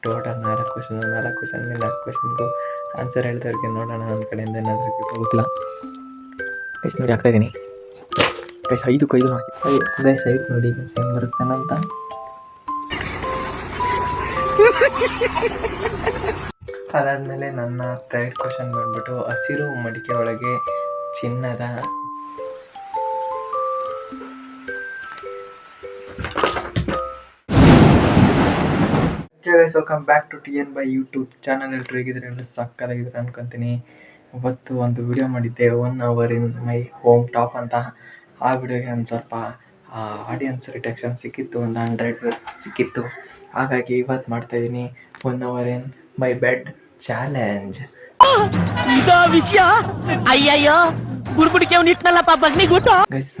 Total 4 question, 4 ಕ್ವಶನ್ಗೆ 4 ಕ್ವಶನ್ಗೂ answer ಹೇಳ್ದವ್ರಿಗೆ ನೋಡೋಣ ನನ್ನ ಕಡೆಯಿಂದ ಏನಾದರೂ ಗೊತ್ತಿಲ್ಲ. ಗೈಸ್ ನೋಡಿ ಹಾಕ್ತಾಯಿದ್ದೀನಿ. ಗೈಸ್ 5ಕ್ಕೆ 5 ಹಾಕಿ ಗೈಸ್ 5 ನೋಡಿ ಗೈಸ್ ಹೆಂಗೆ ಬರುತ್ತೇನಂತ. ಅದಾದಮೇಲೆ ನನ್ನ 3rd ಕ್ವಶನ್ ಬಂದ್ಬಿಟ್ಟು ಹಸಿರು ಮಡಿಕೆ ಒಳಗೆ ಚಿನ್ನದ guys welcome back to TN by YouTube channel. ಎಲ್ಲರೂ ಹೇಗಿದ್ರೆ ಎಲ್ಲರೂ ಸಕ್ಕತ್ತಾಗಿದ್ದಾರೆ ಅನ್ಕೊತೀನಿ. ಇವತ್ತು ಒಂದು ವಿಡಿಯೋ ಮಾಡಿದ್ದೆ 1 hour in my home top ಅಂತ. ಆ ವಿಡಿಯೋಗೆ ಒಂದು ಸ್ವಲ್ಪ ಆಡಿಯನ್ಸ್ ರಿಟೆಕ್ಷನ್ ಸಿಕ್ಕಿತ್ತು, ಒಂದು 100 ವ್ಯೂಸ್ ಸಿಕ್ಕಿತ್ತು. ಹಾಗಾಗಿ ಇವತ್ತು ಮಾಡ್ತಾಯಿದ್ದೀನಿ 1 hour in my bed challenge. Guys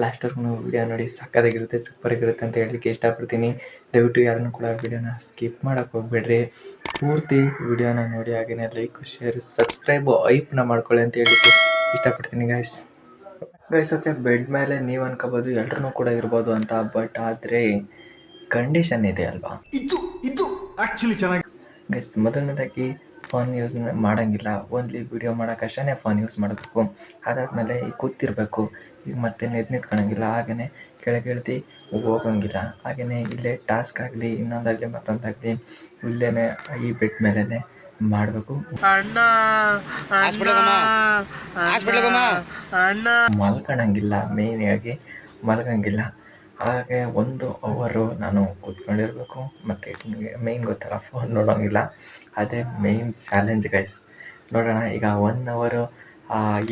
ಲಾಸ್ಟ್ವರೆಗೂ ವಿಡಿಯೋ ನೋಡಿ, ಸಕ್ಕತ್ತಾಗಿರುತ್ತೆ, ಸೂಪರಾಗಿರುತ್ತೆ ಅಂತ ಹೇಳಲಿಕ್ಕೆ ಇಷ್ಟಪಡ್ತೀನಿ. ದಯವಿಟ್ಟು ಯಾರನ್ನೂ ಕೂಡ ವಿಡಿಯೋನ ಸ್ಕಿಪ್ ಮಾಡೋಕ್ಕೆ ಹೋಗ್ಬೇಡ್ರಿ, ಪೂರ್ತಿ ವಿಡಿಯೋನ ನೋಡಿ. ಹಾಗೆಯೇ ಲೈಕ್, ಶೇರ್, ಸಬ್ಸ್ಕ್ರೈಬ್, ಐಪ್ನ ಮಾಡ್ಕೊಳ್ಳಿ ಅಂತ ಹೇಳಲಿಕ್ಕೆ ಇಷ್ಟಪಡ್ತೀನಿ ಗೈಸ್. ಓಕೆ, ಬೆಡ್ ಮೇಲೆ ನೀವು ಅನ್ಕೋಬೋದು ಎಲ್ಲರೂ ಕೂಡ ಇರ್ಬೋದು ಅಂತ, ಬಟ್ ಆದರೆ ಕಂಡೀಷನ್ ಇದೆ ಅಲ್ವಾ. ಇದು ಆ್ಯಕ್ಚುಲಿ ಚೆನ್ನಾಗಿ ಗೈಸ್, ಮೊದಲನೇದಾಗಿ ಫೋನ್ ಯೂಸ್ ಮಾಡೋಂಗಿಲ್ಲ, ಓನ್ಲಿ ವಿಡಿಯೋ ಮಾಡೋಕ್ಕಷ್ಟೇ ಫೋನ್ ಯೂಸ್ ಮಾಡಬೇಕು. ಅದಾದಮೇಲೆ ಈಗ ಕೂತಿರ್ಬೇಕು, ಈಗ ಮತ್ತೆ ನಿಂತ್ಕೊಳ್ಳೋಂಗಿಲ್ಲ, ಹಾಗೆಯೇ ಕೆಳಗೆ ಹೋಗೋಂಗಿಲ್ಲ. ಹಾಗೆಯೇ ಇಲ್ಲೇ ಟಾಸ್ಕ್ ಆಗಲಿ ಇನ್ನೊಂದಾಗಲಿ ಮತ್ತೊಂದಾಗಲಿ ಇಲ್ಲೇ ಈ ಬೆಡ್ ಮೇಲೇ ಮಾಡಬೇಕು. ಮಲ್ಕೊಳ್ಳೋಂಗಿಲ್ಲ, ಮೇಯ್ನಾಗಿ ಮಲ್ಗೋಂಗಿಲ್ಲ. ಹಾಗೆ 1 hour ನಾನು ಕೂತ್ಕೊಂಡಿರಬೇಕು. ಮತ್ತು ಮೇಯ್ನ್ ಗೊತ್ತಲ್ಲ, ಫೋನ್ ನೋಡೋಂಗಿಲ್ಲ. ಅದೇ ಮೇಯ್ನ್ ಚಾಲೆಂಜ್ ಗೈಸ್. ನೋಡೋಣ ಈಗ 1 hour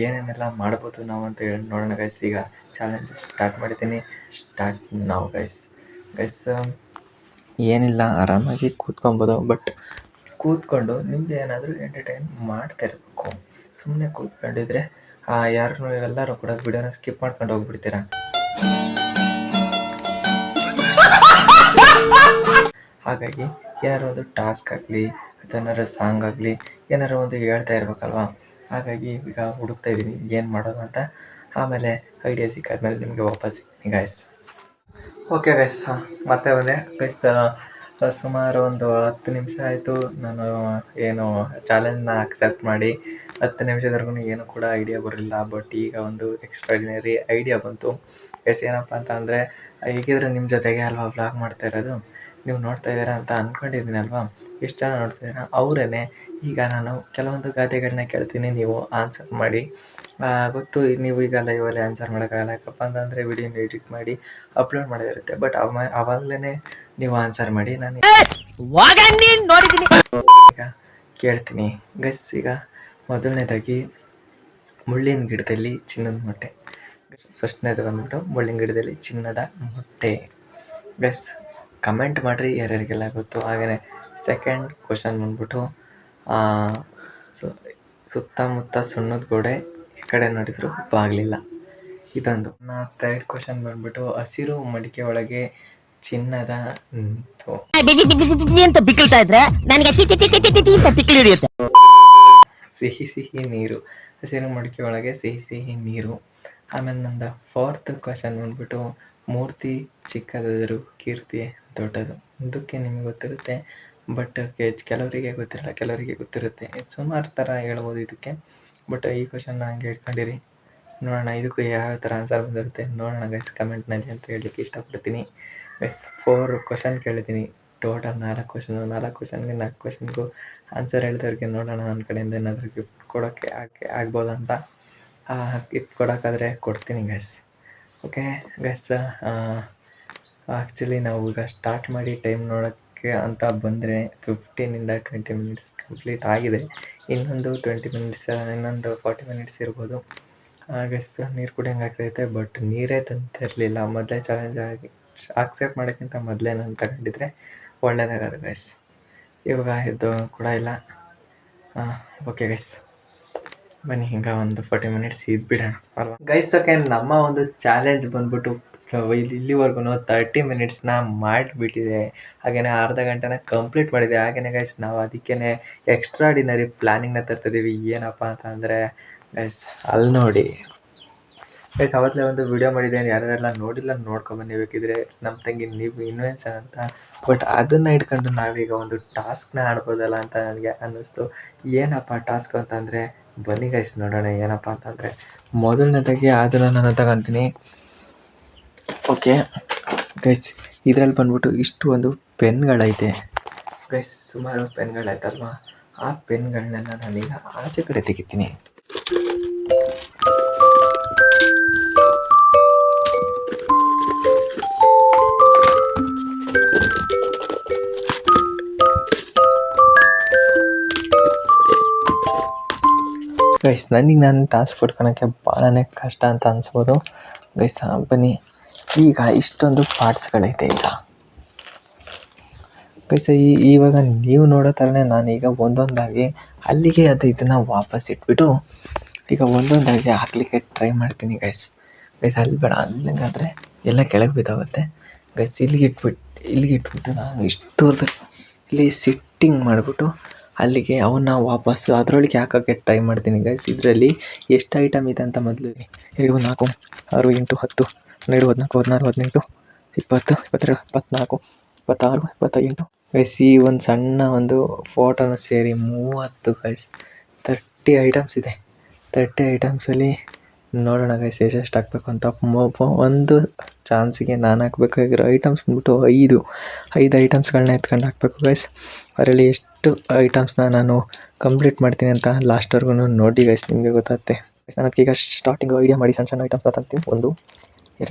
ಏನೇನೆಲ್ಲ ಮಾಡ್ಬೋದು ನಾವು ಅಂತ ಹೇಳಿ ನೋಡೋಣ ಗೈಸ್. ಈಗ ಚಾಲೆಂಜ್ ಸ್ಟಾರ್ಟ್ ಮಾಡಿದ್ದೀನಿ. ಸ್ಟಾರ್ಟ್ ನಾವು ಗೈಸ್. ಏನಿಲ್ಲ, ಆರಾಮಾಗಿ ಕೂತ್ಕೊಬೋದು, ಬಟ್ ಕೂತ್ಕೊಂಡು ನಿಮ್ಮದು ಏನಾದರೂ ಎಂಟರ್ಟೈನ್ ಮಾಡ್ತಿರ್ಬೇಕು. ಸುಮ್ಮನೆ ಕೂತ್ಕೊಂಡಿದ್ರೆ ಎಲ್ಲರೂ ಕೂಡ ವಿಡಿಯೋನ ಸ್ಕಿಪ್ ಮಾಡ್ಕೊಂಡು ಹೋಗ್ಬಿಡ್ತೀರಾ. ಹಾಗಾಗಿ ಏನಾರು ಒಂದು ಟಾಸ್ಕ್ ಆಗಲಿ ಅಥವಾ ಏನಾರು ಸಾಂಗ್ ಆಗಲಿ ಏನಾರು ಒಂದು ಹೇಳ್ತಾ ಇರ್ಬೇಕಲ್ವ. ಹಾಗಾಗಿ ಈಗ ಹುಡುಕ್ತಾ ಇದ್ದೀನಿ ಏನು ಮಾಡೋದು ಅಂತ. ಆಮೇಲೆ ಐಡಿಯಾ ಸಿಕ್ಕಾದ್ಮೇಲೆ ನಿಮಗೆ ವಾಪಸ್ ಸಿಗ್ತೀನಿ ಗೈಸ್. ಓಕೆ ಗೈಸ್, ಮತ್ತೆ ಬಂದೆ ಗೈಸ್. ಸುಮಾರು ಒಂದು 10 ನಿಮಿಷ ಆಯಿತು ನಾನು ಏನು ಚಾಲೆಂಜ್ನ ಅಕ್ಸೆಪ್ಟ್ ಮಾಡಿ. 10 ನಿಮಿಷದವರೆಗೂ ಏನೂ ಕೂಡ ಐಡಿಯಾ ಬರಲಿಲ್ಲ, ಬಟ್ ಈಗ ಒಂದು ಎಕ್ಸ್ಟ್ರಾಡಿನರಿ ಐಡಿಯಾ ಬಂತು ಗೈಸ್. ಏನಪ್ಪ ಅಂತ ಅಂದರೆ, ಹೇಗಿದ್ರೆ ನಿಮ್ಮ ಜೊತೆಗೆ ಅಲ್ವಾ ವ್ಲಾಗ್ ಮಾಡ್ತಾ ಇರೋದು, ನೀವು ನೋಡ್ತಾ ಇದ್ದೀರಾ ಅಂತ ಅಂದ್ಕೊಂಡಿದ್ದೀನಲ್ವಾ. ಎಷ್ಟು ಜನ ನೋಡ್ತಿದ್ದೀರಾ ಅವರೇ. ಈಗ ನಾನು ಕೆಲವೊಂದು ಗಾದೆಗಳನ್ನ ಕೇಳ್ತೀನಿ, ನೀವು ಆನ್ಸರ್ ಮಾಡಿ. ಗೊತ್ತು ನೀವು ಈಗ ಲೈವಲ್ಲಿ ಆನ್ಸರ್ ಮಾಡೋಕ್ಕಾಗಲ್ಲ, ಯಾಕಪ್ಪ ಅಂತಂದರೆ ವಿಡಿಯೋನ ಎಡಿಟ್ ಮಾಡಿ ಅಪ್ಲೋಡ್ ಮಾಡೋದಿರುತ್ತೆ. ಬಟ್ ಆವಾಗಲೇ ನೀವು ಆನ್ಸರ್ ಮಾಡಿ. ನಾನು ಈಗ ಕೇಳ್ತೀನಿ ಗೈಸ್. ಈಗ ಮೊದಲನೇದಾಗಿ ಮುಳ್ಳಿನ ಗಿಡದಲ್ಲಿ ಚಿನ್ನದ ಮೊಟ್ಟೆ. ಫಸ್ಟ್ನೇದು ಬಂದ್ಬಿಟ್ಟು ಮುಳ್ಳಿನ ಗಿಡದಲ್ಲಿ ಚಿನ್ನದ ಮೊಟ್ಟೆ. ಗೈಸ್ ಕಮೆಂಟ್ ಮಾಡಿರಿ ಯಾರ್ಯಾರಿಗೆಲ್ಲ ಗೊತ್ತು. ಹಾಗೆಯೇ ಸೆಕೆಂಡ್ ಕ್ವಶನ್ ಬಂದ್ಬಿಟ್ಟು ಸುತ್ತಮುತ್ತ ಸುಣ್ಣದ ಗೋಡೆ, ಈ ಕಡೆ ನೋಡಿದ್ರು ಬಾಗಲಿಲ್ಲ. ಇದೊಂದು. 3rd ಕ್ವಶನ್ ಬಂದ್ಬಿಟ್ಟು ಹಸಿರು ಮಡಿಕೆ ಒಳಗೆ ಚಿನ್ನದ ಸಿಹಿ ಸಿಹಿ ನೀರು. ಹಸಿರು ಮಡಿಕೆ ಒಳಗೆ ಸಿಹಿ ಸಿಹಿ ನೀರು. ಆಮೇಲೆ ನಂದು 4th ಕ್ವಶನ್ ಬಂದ್ಬಿಟ್ಟು ಮೂರ್ತಿ ಚಿಕ್ಕದಾದರೂ ಕೀರ್ತಿ ದೊಡ್ಡದು. ಇದಕ್ಕೆ ನಿಮಗೆ ಗೊತ್ತಿರುತ್ತೆ, ಬಟ್ ಕೆಲವರಿಗೆ ಗೊತ್ತಿರಲ್ಲ, ಕೆಲವರಿಗೆ ಗೊತ್ತಿರುತ್ತೆ. ಸುಮಾರು ಥರ ಹೇಳ್ಬೋದು ಇದಕ್ಕೆ, ಬಟ್ ಈ ಕ್ವಶನ್ನ ಹಂಗೆ ಇಟ್ಕೊಂಡಿರಿ. ನೋಡೋಣ ಇದಕ್ಕೂ ಯಾವ ಥರ ಆನ್ಸರ್ ಬಂದಿರುತ್ತೆ ನೋಡೋಣ ಗೈಸ್ ಕಮೆಂಟ್ನಲ್ಲಿ ಅಂತ ಹೇಳಲಿಕ್ಕೆ ಇಷ್ಟಪಡ್ತೀನಿ ಗೈಸ್. 4 ಕ್ವಶನ್ ಕೇಳಿದ್ದೀನಿ, ಟೋಟಲ್ 4 ಕ್ವಶನು. 4 ಕ್ವಶನ್ಗೆ 4 ಕ್ವಶನ್ಗೂ ಆನ್ಸರ್ ಹೇಳಿದವ್ರಿಗೆ ನೋಡೋಣ ನನ್ನ ಕಡೆಯಿಂದ ಏನಾದರೂ ಗಿಫ್ಟ್ ಕೊಡೋಕ್ಕೆ ಆಗ್ಬೋದಂತ. ಗಿಫ್ಟ್ ಕೊಡೋಕ್ಕಾದರೆ ಕೊಡ್ತೀನಿ ಗೈಸ್. ಓಕೆ ಗೈಸ್, ಆ್ಯಕ್ಚುಲಿ ನಾವು ಈಗ ಸ್ಟಾರ್ಟ್ ಮಾಡಿ ಟೈಮ್ ನೋಡೋಕ್ಕೆ ಅಂತ ಬಂದರೆ 15ಇಂದ 20 ಮಿನಿಟ್ಸ್ ಕಂಪ್ಲೀಟ್ ಆಗಿದೆ. ಇನ್ನೊಂದು 20 ಮಿನಿಟ್ಸ್, ಇನ್ನೊಂದು 40 ಮಿನಿಟ್ಸ್ ಇರ್ಬೋದು ಗೈಸ್. ನೀರು ಕುಡಿಯೋಂಗೆ ಆಗ್ತೈತೆ, ಬಟ್ ನೀರೇ ತಂತಿರಲಿಲ್ಲ. ಮೊದಲೇ ಚಾಲೆಂಜ್ ಆಗಿ ಆಕ್ಸೆಪ್ಟ್ ಮಾಡೋಕ್ಕಿಂತ ಮೊದಲೇ ನಾನು ತಗೊಂಡಿದ್ರೆ ಒಳ್ಳೆಯದಾಗೋದು ಗೈಸ್. ಇವಾಗ ಇದು ಕೂಡ ಇಲ್ಲ. ಓಕೆ ಗೈಸ್, ಬನ್ನಿ ಈಗ ಒಂದು 40 ಮಿನಿಟ್ಸ್ ಇದ್ಬಿಡೋಣ ಅಲ್ವಾ ಗೈಸ್. ಓಕೆ, ನಮ್ಮ ಒಂದು ಚಾಲೆಂಜ್ ಬಂದ್ಬಿಟ್ಟು ಇಲ್ಲಿವರೆಗೂ 30 ಮಿನಿಟ್ಸ್ನ ಮಾಡಿಬಿಟ್ಟಿದೆ. ಹಾಗೆಯೇ ಅರ್ಧ ಗಂಟೆನ ಕಂಪ್ಲೀಟ್ ಮಾಡಿದೆ. ಹಾಗೆಯೇ ಗೈಸ್ ನಾವು ಅದಕ್ಕೇ ಎಕ್ಸ್ಟ್ರಾಡಿನರಿ ಪ್ಲ್ಯಾನಿಂಗ್ನ ತರ್ತಿದ್ದೀವಿ. ಏನಪ್ಪ ಅಂತ ಅಂದರೆ ಗೈಸ್ ಅಲ್ಲಿ ನೋಡಿ, ಗೈಸ್ ಅವತ್ತೇ ಒಂದು ವಿಡಿಯೋ ಮಾಡಿದ್ದೇನೆ, ಯಾರೆಲ್ಲ ನೋಡಿಲ್ಲ ನೋಡ್ಕೊಂಬನ್ನಿ ಬೇಕಿದ್ರೆ, ನಮ್ಮ ತಂಗಿ ನೀವು ಇನ್ವೆನ್ಷನ್ ಅಂತ. ಬಟ್ ಅದನ್ನು ಇಟ್ಕೊಂಡು ನಾವೀಗ ಒಂದು ಟಾಸ್ಕ್ನ ಆಡ್ಬೋದಲ್ಲ ಅಂತ ನನಗೆ ಅನ್ನಿಸ್ತು. ಏನಪ್ಪ ಟಾಸ್ಕ್ ಅಂತಂದರೆ ಬನ್ನಿ ಗೈಸ್ ನೋಡೋಣ. ಏನಪ್ಪ ಅಂತಂದರೆ ಮೊದಲನೇದಾಗಿ ಅದನ್ನು ನಾನು ತಗೊತೀನಿ. ಓಕೆ ಗೈಸ್, ಇದರಲ್ಲಿ ಬಂದ್ಬಿಟ್ಟು ಇಷ್ಟು ಒಂದು ಪೆನ್ಗಳೈತೆ ಗೈಸ್, ಸುಮಾರು ಪೆನ್ಗಳಾಯ್ತಲ್ವ. ಆ ಪೆನ್ಗಳನ್ನೆಲ್ಲ ನಾನೀಗ ಆಚೆ ಕಡೆ ತೆಗಿತೀನಿ. ಗೈಸ್ ನನಗೆ ನಾನು ಟಾಸ್ಕ್ ಕೊಟ್ಕೊಳಕ್ಕೆ ಭಾಳನೇ ಕಷ್ಟ ಅಂತ ಅನಿಸ್ಬೋದು ಗೈಸ್. ಬನ್ನಿ, ಈಗ ಇಷ್ಟೊಂದು ಪಾರ್ಟ್ಸ್ಗಳೈತೆ ಈಗ ಗೈಸ್. ಇವಾಗ ನೀವು ನೋಡೋ ಥರನೇ ನಾನೀಗ ಒಂದೊಂದಾಗಿ ಅಲ್ಲಿಗೆ ಇದನ್ನು ವಾಪಸ್ ಇಟ್ಬಿಟ್ಟು ಈಗ ಒಂದೊಂದಾಗಿ ಹಾಕ್ಲಿಕ್ಕೆ ಟ್ರೈ ಮಾಡ್ತೀನಿ ಗೈಸ್. ಅಲ್ಲಿ ಬೇಡ, ಅಲ್ಲಿಗಾದರೆ ಎಲ್ಲ ಕೆಳಗೆ ಬಿದ್ದೋಗುತ್ತೆ ಗೈಸ್. ಇಲ್ಲಿಗೆ ಇಟ್ಬಿಟ್ಟು ನಾನು ಇಷ್ಟೊಂದು ಇಲ್ಲಿ ಸಿಟ್ಟಿಂಗ್ ಮಾಡಿಬಿಟ್ಟು ಅಲ್ಲಿಗೆ ಅವನ್ನ ವಾಪಸ್ಸು ಅದರೊಳಗೆ ಹಾಕೋಕ್ಕೆ ಟ್ರೈ ಮಾಡ್ತೀನಿ ಗೈಸ್. ಇದರಲ್ಲಿ ಎಷ್ಟು ಐಟಮ್ ಇದೆ ಅಂತ ಮೊದಲು 2, 4, 6, 8, 10, 12, 14, 16, 17, 18, 20, 22, 23, 24, 26, 28 ಗೈಸ್. ಈ ಒಂದು ಸಣ್ಣ ಒಂದು ಫೋಟೋನ ಸೇರಿ 30 ಗೈಸ್, 30 ಐಟಮ್ಸ್ ಇದೆ. 30 ಐಟಮ್ಸಲ್ಲಿ ನೋಡೋಣ ಗೈಸ್ ಎಷ್ಟೆಷ್ಟು ಹಾಕಬೇಕು ಅಂತ. ಒಂದು ಚಾನ್ಸಿಗೆ ನಾನು ಹಾಕಬೇಕಾಗಿರೋ ಐಟಮ್ಸ್ ಬಂದ್ಬಿಟ್ಟು 5 ಐಟಮ್ಸ್ಗಳನ್ನ ಎತ್ಕೊಂಡು ಹಾಕಬೇಕು ಗೈಸ್. ಅದರಲ್ಲಿ ಎಷ್ಟು ಐಟಮ್ಸ್ನ ನಾನು ಕಂಪ್ಲೀಟ್ ಮಾಡ್ತೀನಿ ಅಂತ ಲಾಸ್ಟ್ವರೆಗೂ ನೋಡಿ ಗೈಸ್, ನಿಮಗೆ ಗೊತ್ತಾಗುತ್ತೆ. ನಾನು ಅದಕ್ಕೀಗ ಸ್ಟಾರ್ಟಿಂಗ್ ಐಡಿಯಾ ಮಾಡಿ ಸಣ್ಣ ಐಟಮ್ಸ್ನ ತಂತೀನಿ. 1, 2,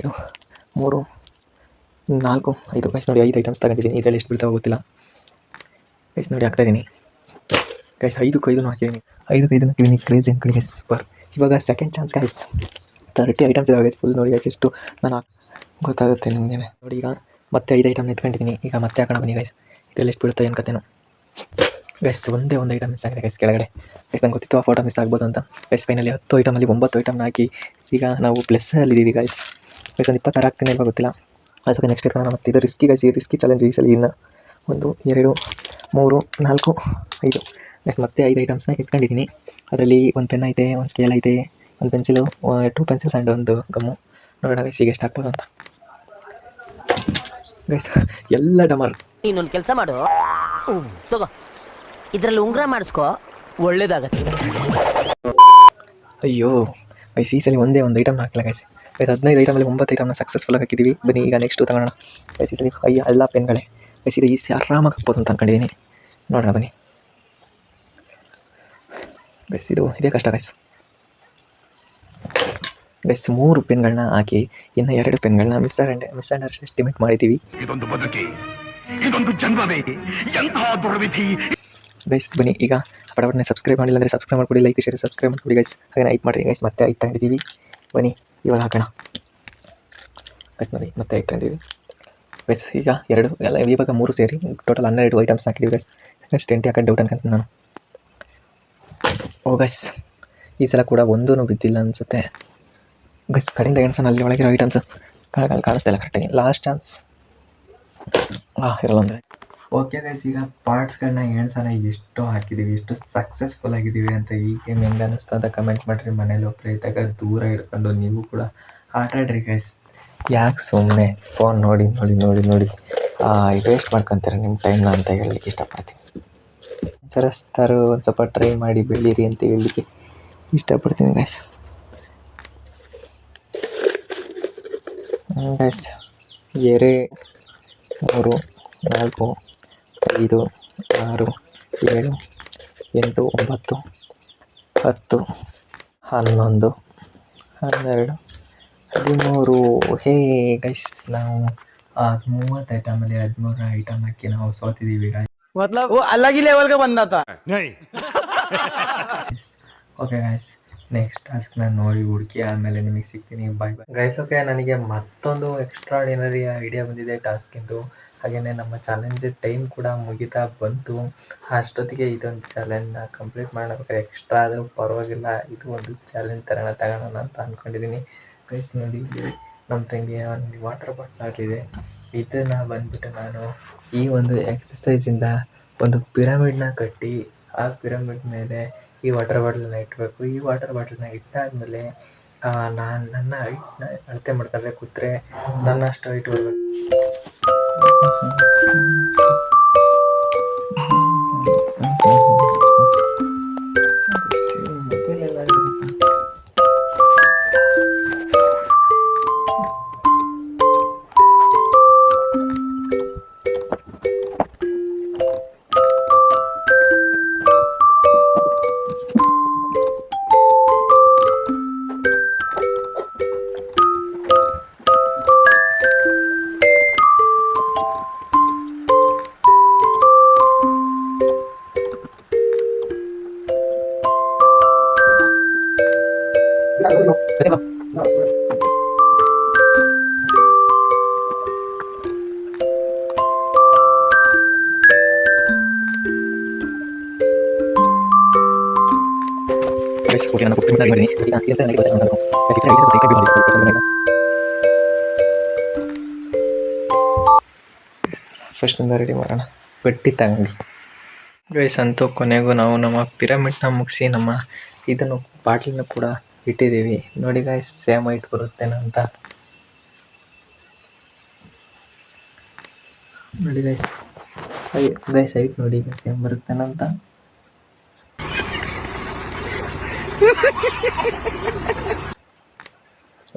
3, 4, 5 ಗೈಸ್. ನೋಡಿ 5 ಐಟಮ್ಸ್ ತಗೊಂಡಿದ್ದೀನಿ. ಇದರಲ್ಲಿ ಎಷ್ಟು ಬೀಳ್ತಾವೆ ಗೊತ್ತಿಲ್ಲ ಗೈಸ್. ನೋಡಿ ಹಾಕ್ತಾಯಿದ್ದೀನಿ ಗೈಸ್. 5ಕ್ಕೆ 5 ಹಾಕಿದ್ದೀನಿ. 5ಕ್ಕೆ 5 ಹಾಕಿದ್ದೀನಿ. ಕ್ರೇಜಿ ಅಂಕಳಿಗೆ ಸೂಪರ್. ಇವಾಗ ಸೆಕೆಂಡ್ ಚಾನ್ಸ್ ಗೈಸ್. 30 ಐಟಮ್ಸ್ ಇದಾವೆ ಗೈಸ್. ಫುಲ್ ನೋಡಿ ಗೈಸ್ ಎಷ್ಟು ನಾನು ಗೊತ್ತಾಗುತ್ತೆ ನಿಮಗೆ. ನೋಡಿ ಈಗ ಮತ್ತೆ 5 ಐಟಮ್ನ ಎತ್ಕೊಂಡಿದ್ದೀನಿ. ಈಗ ಮತ್ತೆ ಹಾಕೋಣ ಬನ್ನಿ ಗೈಸ್. ಇದರಲ್ಲಿ ಎಷ್ಟು ಬೀಳುತ್ತೆ ಏನು ಕತೆನೋ ಗೈಸ್. ಒಂದೇ ಒಂದು ಐಟಮ್ ಮಿಸ್ ಆಗಿದೆ ಗೈಸ್ ಕೆಳಗಡೆ ಗೈಸ್. ನಂಗೆ ಗೊತ್ತಿತ್ತು ಆ ಫೋಟೋ ಮಿಸ್ ಆಗ್ಬೋದು ಅಂತ ಗೈಸ್. ಫೈನಲಿ 10 ಐಟಮಲ್ಲಿ 9 ಐಟಮ್ನ ಹಾಕಿ ಈಗ ನಾವು ಪ್ಲಸ್ಸಲ್ಲಿದ್ದೀವಿ ಗೈಸ್. ಗೈಸ್ ಒಂದು 26 ಆಗ್ತೀನಿ ಇವಾಗ ಗೊತ್ತಿಲ್ಲ. ಅದಕ್ಕೆ ನೆಕ್ಸ್ಟ್ ಎತ್ಕೊಳ್ಳೋಣ. ಮತ್ತು ಇದು ರಿಸ್ಕಿ ಗೈಸ್. ಈ ರಿಸ್ಕಿ ಚಾಲೆಂಜ್ ಈ ಸಲ ಇನ್ನು 1, 2, 3, 4, 5 ಗೈಸ್. ಮತ್ತೆ 5 ಐಟಮ್ಸ್ನ ಎತ್ಕೊಂಡಿದ್ದೀನಿ. ಅದರಲ್ಲಿ ಒಂದು ಪೆನ್ ಐತೆ, ಒಂದು ಸ್ಕೇಲ್ ಐತೆ, ಒಂದು ಪೆನ್ಸಿಲು, 2 ಪೆನ್ಸಿಲ್ಸ್ ಆ್ಯಂಡ್ ಒಂದು ಗಮ್ಮು. ನೋಡೋಣ ಗೈಸ್ ಈಗ ಎಷ್ಟು ಹಾಕ್ಬೋದು ಅಂತ ಗೈಸ್. ಎಲ್ಲ ಡಮರ್. ಇನ್ನೊಂದು ಕೆಲಸ ಮಾಡು, ತಗೋ ಇದರಲ್ಲಿ ಉಂಗುರ ಮಾಡಿಸ್ಕೋ, ಒಳ್ಳೇದಾಗತ್ತೆ. ಅಯ್ಯೋ ಗೈಸ್, ಈ ಸಲ ಒಂದೇ ಒಂದು ಐಟಮ್ ಹಾಕಿಲ್ಲ ಗೈಸ್. ಗೈಸ್ 15 ಐಟಮಲ್ಲಿ 9 ಐಟಮ್ನ ಸಕ್ಸಸ್ಫುಲ್ ಹಾಕಿದ್ದೀವಿ. ಬನ್ನಿ ಈಗ ನೆಕ್ಸ್ಟು ತಗೋಣ ಗೈಸ್. ಈ ಸಲ ಎಲ್ಲ ಪೆನ್ಗಳೇ ಗೈಸ್. ಇದು ಈಸಿ ಆರಾಮಾಗಿ ಹಾಕ್ಬೋದು ಅಂತ ಅಂದ್ಕೊಂಡಿದ್ದೀನಿ. ನೋಡೋಣ ಬನ್ನಿ ಗೈಸ್. ಇದೇ ಕಷ್ಟ ಗೈಸ್. ಗೈಸ್ 3 ಪೆನ್ಗಳನ್ನ ಹಾಕಿ ಇನ್ನು 2 ಪೆನ್ಗಳನ್ನ ಮಿಸ್ ಆ್ಯಂಡ್ ಎಸ್ಟಿಮೇಟ್ ಮಾಡಿದ್ದೀವಿ. ಇದೊಂದು ಬದುಕಿ, ಇದೊಂದು ಜನ್ಮವೇ, ಎಂತಹ ದುರ್ವಿಧಿ. ಗೈಸ್ ಬನ್ನಿ ಈಗ ಪಟಪಟನೆ ಸಬ್ಸ್ಕ್ರೈಬ್ ಮಾಡಿಲ್ಲ ಅಂದರೆ ಸಬ್ಸ್ಕ್ರೈಬ್ ಮಾಡ್ಕೊಡಿ, ಲೈಕ್ ಶೇರ್ ಸಬ್ಸ್ಕ್ರೈಬ್ ಮಾಡ್ಕೊಡಿ ಗೈಸ್. ಹಾಗೆ ಐಟ್ ಮಾಡಿರಿ ಗೈಸ್. ಮತ್ತೆ 5 ತಗೊಂಡಿದ್ದೀವಿ. ಬನ್ನಿ ಇವಾಗ ಹಾಕೋಣ ಗೈಸ್. ನೋಡಿ ಮತ್ತೆ 5 ತಗೊಂಡಿದ್ದೀವಿ ಗೈಸ್. ಈಗ 2 ಎಲ್ಲ ಇವಾಗ 3 ಸೇರಿ ಟೋಟಲ್ 12 ಐಟಮ್ಸ್ ಹಾಕಿದ್ದೀವಿ ಗೈಸ್. ನೆಕ್ಸ್ಟ್ 20 ಹಾಕೊಂಡು ಡೌಟ್ ಅನ್ಕೊಂತೀನಿ ನಾನು. ಓ ಗೈಸ್, ಈ ಸಲ ಕೂಡ ಒಂದೂ ಬಿದ್ದಿಲ್ಲ ಅನಿಸುತ್ತೆ ಗೈಸ್. ಕಡೆಯಿಂದ ಎಣ್ಸೋಣ ಅಲ್ಲಿ ಒಳಗಿರೋ ಐಟಮ್ಸ್ ಕಾಣಿಸ್ತಾ ಇಲ್ಲ ಕರೆಕ್ಟಾಗಿ. ಲಾಸ್ಟ್ ಚಾನ್ಸ್ ಇರಲ್ಲ ಅಂದರೆ ಓಕೆ ಗೈಸ್. ಈಗ ಪಾರ್ಟ್ಸ್ಗಳನ್ನ ಎಣ್ಸೋಣ, ಎಷ್ಟು ಹಾಕಿದ್ದೀವಿ, ಎಷ್ಟು ಸಕ್ಸಸ್ಫುಲ್ ಆಗಿದ್ದೀವಿ ಅಂತ. ಈ ಗೇಮ್ ಹೆಂಗೆ ಅನ್ನಿಸ್ತು ಅಂತ ಕಮೆಂಟ್ ಮಾಡಿರಿ. ಮನೇಲಿ ಒಬ್ಬರೇ ಇದ್ದಾಗ ದೂರ ಇಟ್ಕೊಂಡು ನೀವು ಕೂಡ ಆಟಾಡ್ರಿ ಗೈಸ್. ಯಾಕೆ ಸುಮ್ಮನೆ ಫೋನ್ ನೋಡಿ ವೇಸ್ಟ್ ಮಾಡ್ಕೊತೀರ ನಿಮ್ಮ ಟೈಮ್ನ ಅಂತ ಹೇಳಲಿಕ್ಕೆ ಇಷ್ಟಪಡ್ತೀನಿ. ಸರಸ್ತಾರು ಒಂದು ಸ್ವಲ್ಪ ಟ್ರೈ ಮಾಡಿ ಬೆಳೀರಿ ಅಂತ ಹೇಳಲಿಕ್ಕೆ ಇಷ್ಟಪಡ್ತೀನಿ ಗೈಸ್. ಗೈಸ್ 2, 3, 4, 5, 6, 7, 8, 9, 10, 11, 12, 13. ಹೇ ಗೈಸ್, ನಾವು 30 ಐಟಮಲ್ಲಿ 13 ಐಟಮ್ ಹಾಕಿ ನಾವು ಸೋತಿದ್ದೀವಿ ಗೈಸ್. मतलब वो अलग ही लेवल का बंदा था. ಓಕೆ ಗೈಸ್, ನೆಕ್ಸ್ಟ್ ಟಾಸ್ಕ್ನ ನೋಡಿ ಹುಡುಕಿ ಆದಮೇಲೆ ನಿಮಗೆ ಸಿಗ್ತೀನಿ. Bye guys. ಓಕೆ, ನನಗೆ ಮತ್ತೊಂದು ಎಕ್ಸ್ಟ್ರಾಡಿನರಿ ಐಡಿಯಾ ಬಂದಿದೆ ಟಾಸ್ಕಿಂದು. ಹಾಗೆಯೇ ನಮ್ಮ ಚಾಲೆಂಜ್ ಟೈಮ್ ಕೂಡ ಮುಗಿತಾ ಬಂತು. ಅಷ್ಟೊತ್ತಿಗೆ ಇದೊಂದು ಚಾಲೆಂಜ್ನ ಕಂಪ್ಲೀಟ್ ಮಾಡಬೇಕಾದ್ರೆ ಎಕ್ಸ್ಟ್ರಾ ಆದರೂ ಪರವಾಗಿಲ್ಲ, ಇದು ಒಂದು ಚಾಲೆಂಜ್ ಥರನ ತಗೋಣ ಅಂತ ಅಂದ್ಕೊಂಡಿದ್ದೀನಿ ಗೈಸ್. ನೋಡಿ ನಮ್ಮ ತಂಗಿಯ ಒಂದು ವಾಟರ್ ಬಾಟ್ಲಾಗಲಿದೆ. ಇದನ್ನು ಬಂದುಬಿಟ್ಟು ನಾನು ಈ ಒಂದು ಎಕ್ಸಸೈಸಿಂದ ಒಂದು ಪಿರಮಿಡ್ನ ಕಟ್ಟಿ ಆ ಪಿರಮಿಡ್ ಮೇಲೆ ಈ ವಾಟರ್ ಬಾಟಲನ್ನ ಇಡಬೇಕು. ಈ ವಾಟರ್ ಬಾಟಲನ್ನ ಇಟ್ಟಾದಮೇಲೆ ನಾನು ನನ್ನ ಹೈಟ್ನ ಅಳತೆ ಮಾಡ್ಕೊಂಡ್ರೆ ಕೂತ್ರೆ ನನ್ನ ಅಷ್ಟು ಹೈಟ್ ಬರ್ಬೇಕು. ಫಸ್ಟಿಂದ ರೆಡಿ ಮಾಡೋಣ. ಬಟ್ಟಿ ತಗೊಂಡು ಗೈಸ್ ಅಂತೂ ಕೊನೆಗೂ ನಾವು ನಮ್ಮ ಪಿರಮಿಡ್ನ ಮುಗಿಸಿ ನಮ್ಮ ಇದನ್ನು ಬಾಟ್ಲನ್ನು ಕೂಡ ಇಟ್ಟಿದ್ದೀವಿ. ನೋಡಿ ಗೈಸ್ ಸೇಮ್ ಹೈಟ್ ಬರುತ್ತೇನೋ ಅಂತ. ನೋಡಿ ಗೈಸ್ ಹೈಟ್ ನೋಡಿ ಸೇಮ್ ಬರುತ್ತೇನಂತ.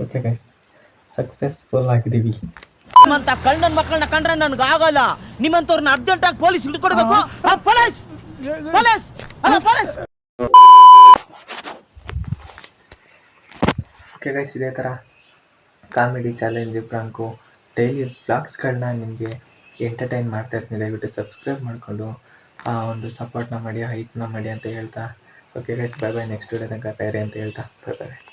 ಓಕೆ ಗೈಸ್ ಸಕ್ಸಸ್ಫುಲ್ ಆಗಿದ್ದೀವಿ. ನಿಮ್ಮಂತ ಕಳ್ಳನ ಮಕ್ಕಳನ್ನ ಕಂಡ್ರೆ ನನ್ಗೆ ಆಗಲ್ಲ. ನಿಮ್ಮಂತವ್ರನ್ನ ಅರ್ಜೆಂಟ್ ಆಗಿ ಪೊಲೀಸ್ ಹಿಡ್ಕೊಡ್ಬೇಕು. Police police police. Okay guys ಇದೇ ಥರ ಕಾಮಿಡಿ ಚಾಲೆಂಜು ಪ್ರಾಂಕು ಡೈಲಿ ವ್ಲಾಗ್ಸ್ಗಳನ್ನ ನಿಮಗೆ ಎಂಟರ್ಟೈನ್ ಮಾಡ್ತಾ ಇರ್ತೀನಿ. ದಯವಿಟ್ಟು ಸಬ್ಸ್ಕ್ರೈಬ್ ಮಾಡಿಕೊಂಡು ಒಂದು ಸಪೋರ್ಟ್ನ ಮಾಡಿ, ಹೈಟ್ನ ಮಾಡಿ ಅಂತ ಹೇಳ್ತಾ ಓಕೆ ಗೈಸ್ ಬಾಯ್ ಬಾಯ್. ನೆಕ್ಸ್ಟ್ ವಿಡಿಯೋ ತನಕ ತಯಾರಿ ಅಂತ ಹೇಳ್ತಾ ಬಾಯ್ ಬಾಯ್ ಗೈಸ್.